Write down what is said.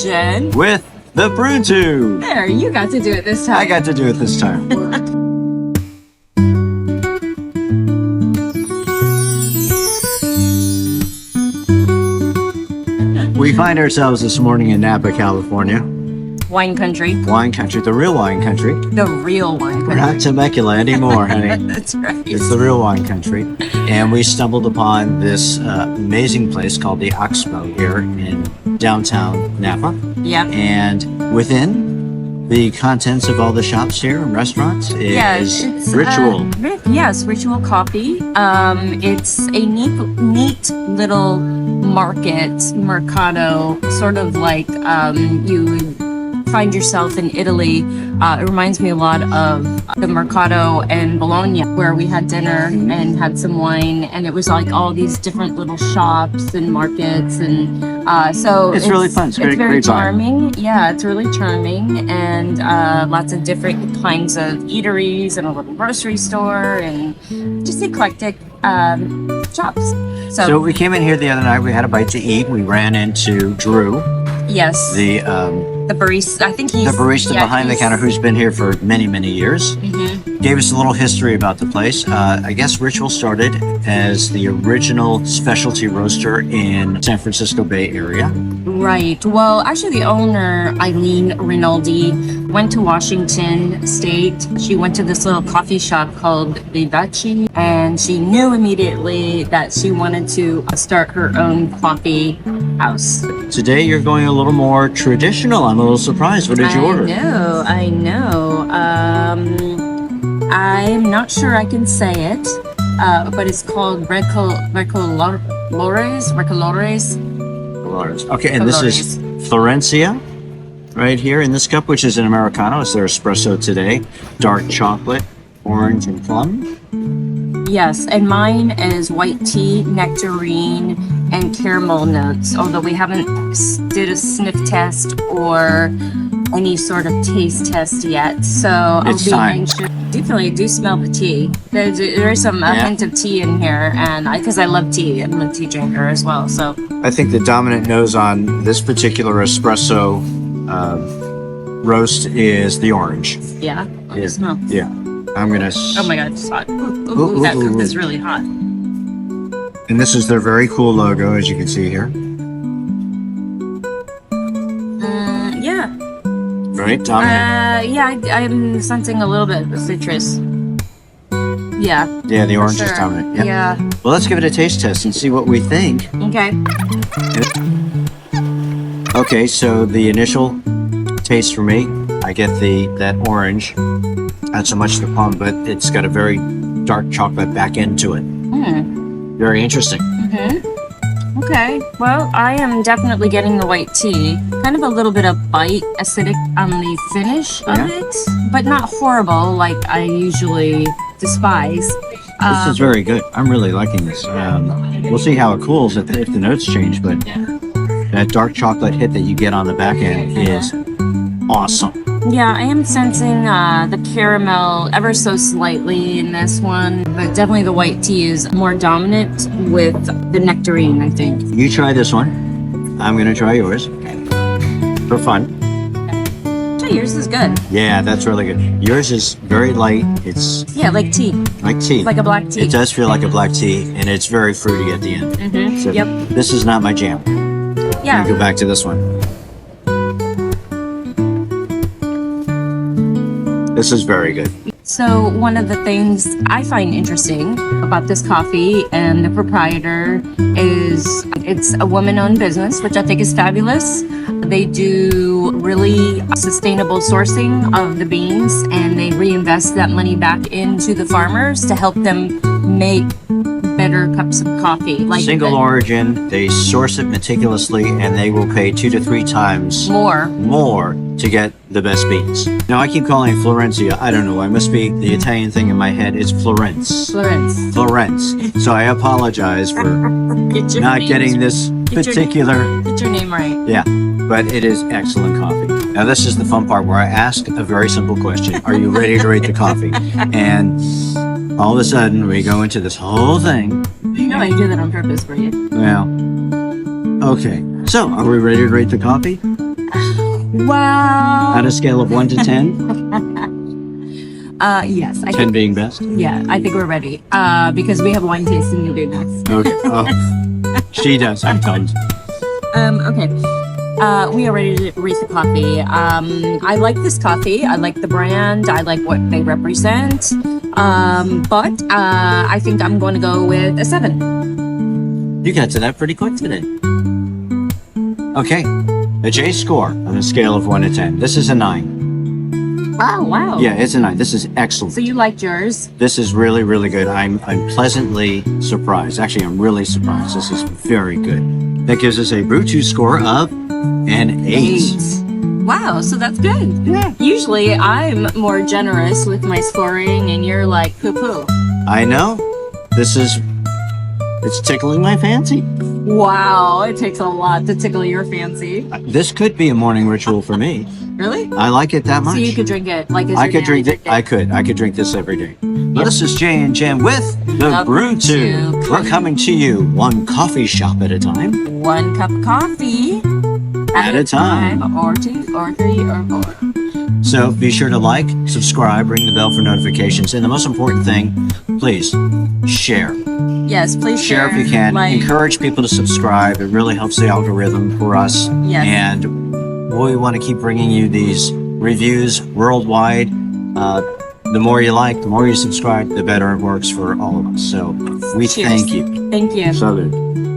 Jen. With the Brew Tube. There, you got to do it this time. I got to do it this time. We find ourselves this morning in Napa, California. Wine country. Wine country, the real wine country. The real wine country. We're not Temecula anymore, honey. That's right. It's the real wine country. And we stumbled upon this amazing place called the Oxbow here in downtown Napa. Yeah. And within the contents of all the shops here and restaurants is it's Ritual. Yes, Ritual Coffee. It's a neat little market, mercado, sort of like you would find yourself in Italy. It reminds me a lot of the Mercato in Bologna, where we had dinner and had some wine, and it was like all these different little shops and markets, and so it's really fun. It's very charming. Yeah, it's really charming, and lots of different kinds of eateries and a little grocery store and just eclectic shops. So we came in here the other night. We had a bite to eat. We ran into Drew. Yes. The barista. I think he's the barista behind the counter, who's been here for many, many years. Mm-hmm. Gave us a little history about the place. I guess Ritual started as the original specialty roaster in San Francisco Bay Area. Right. Well, actually, the owner, Eileen Rinaldi, went to Washington State. She went to this little coffee shop called Vivaci, and she knew immediately that she wanted to start her own coffee house. Today, you're going a little more traditional. I'm a little surprised. What did you order? I know. I'm not sure I can say it, but it's called Recolores. Okay, and this is Florencia right here in this cup, which is an Americano. It's their espresso today. Dark chocolate, orange, and plum. Yes, and mine is white tea, nectarine, and caramel notes, although we haven't did a sniff test or any sort of taste test yet. So I'll be anxious. I do smell the tea. There's some hint of tea in here, and because I love tea, I'm a tea drinker as well. So I think the dominant nose on this particular espresso roast is the orange. Yeah, smell. Yeah, I'm gonna. Oh my God, it's hot. Ooh, that cup is really hot. And this is their very cool logo, as you can see here. Yeah. Right, dominant. Yeah, I'm sensing a little bit of citrus. Yeah. Yeah, the orange is dominant. Yep. Yeah. Well, let's give it a taste test and see what we think. Okay. Okay, so the initial taste for me, I get that orange, not so much the plum, but it's got a very dark chocolate back end to it. Very interesting. Okay, well, I am definitely getting the white tea. Kind of a little bit of bite, acidic on the finish of it, but not horrible like I usually despise. This is very good. I'm really liking this. We'll see how it cools if the notes change, but that dark chocolate hit that you get on the back end is awesome. Yeah, I am sensing the caramel ever so slightly in this one, but definitely the white tea is more dominant with the nectarine, I think. You try this one. I'm going to try yours. For fun. Okay. Yours is good. Yeah, that's really good. Yours is very light. It's like tea. Like tea. Like a black tea. It does feel like a black tea, and it's very fruity at the end. So this is not my jam. Yeah. Let me go back to this one. This is very good. So one of the things I find interesting about this coffee and the proprietor is it's a woman-owned business, which I think is fabulous. They do really sustainable sourcing of the beans, and they reinvest that money back into the farmers to help them make better cups of coffee. Like single origin, they source it meticulously, and they will pay 2 to 3 times more to get the best beans. Now I keep calling it Florencia. I don't know. I must be the Italian thing in my head. It's Florence. Florence. So I apologize for not getting this particular. Get your name right. Yeah, but it is excellent coffee. Now this is the fun part where I ask a very simple question: are you ready to rate the coffee? And all of a sudden we go into this whole thing. You know I do that on purpose for you. Well, okay. So are we ready to rate the coffee? Wow. On a scale of 1 to 10, Yes. 10 being best. Yeah, I think we're ready. Because we have wine tasting to do next. Okay. Oh, she does. I don't. Okay. We are ready to rate the coffee. I like this coffee. I like the brand. I like what they represent. But I think I'm going to go with a 7. You got to that pretty quick today. Okay. A J score on a scale of 1 to 10. This is a 9. Wow. Yeah, it's a 9. This is excellent. So you liked yours? This is really, really good. I'm pleasantly surprised. Actually, I'm really surprised. This is very good. That gives us a Brew 2 score of an 8. Wow, so that's good. Yeah. Usually I'm more generous with my scoring and you're like poo-poo. I know. It's tickling my fancy. Wow, it takes a lot to tickle your fancy. This could be a morning ritual for me. Really? I like it that much. So you could drink it like as I your could daily drink it. I could drink this every day. Well, this is Jay and Jen with the Brew 2. We're coming to you one coffee shop at a time. One cup of coffee At a time. or 2 or 3 or 4. So be sure to like, subscribe, ring the bell for notifications, and the most important thing, please share. Yes, please Share if you can. Encourage people to subscribe. It really helps the algorithm for us. Yes. And we want to keep bringing you these reviews worldwide. The more you like, the more you subscribe, the better it works for all of us. So we thank you. Thank you. Salud.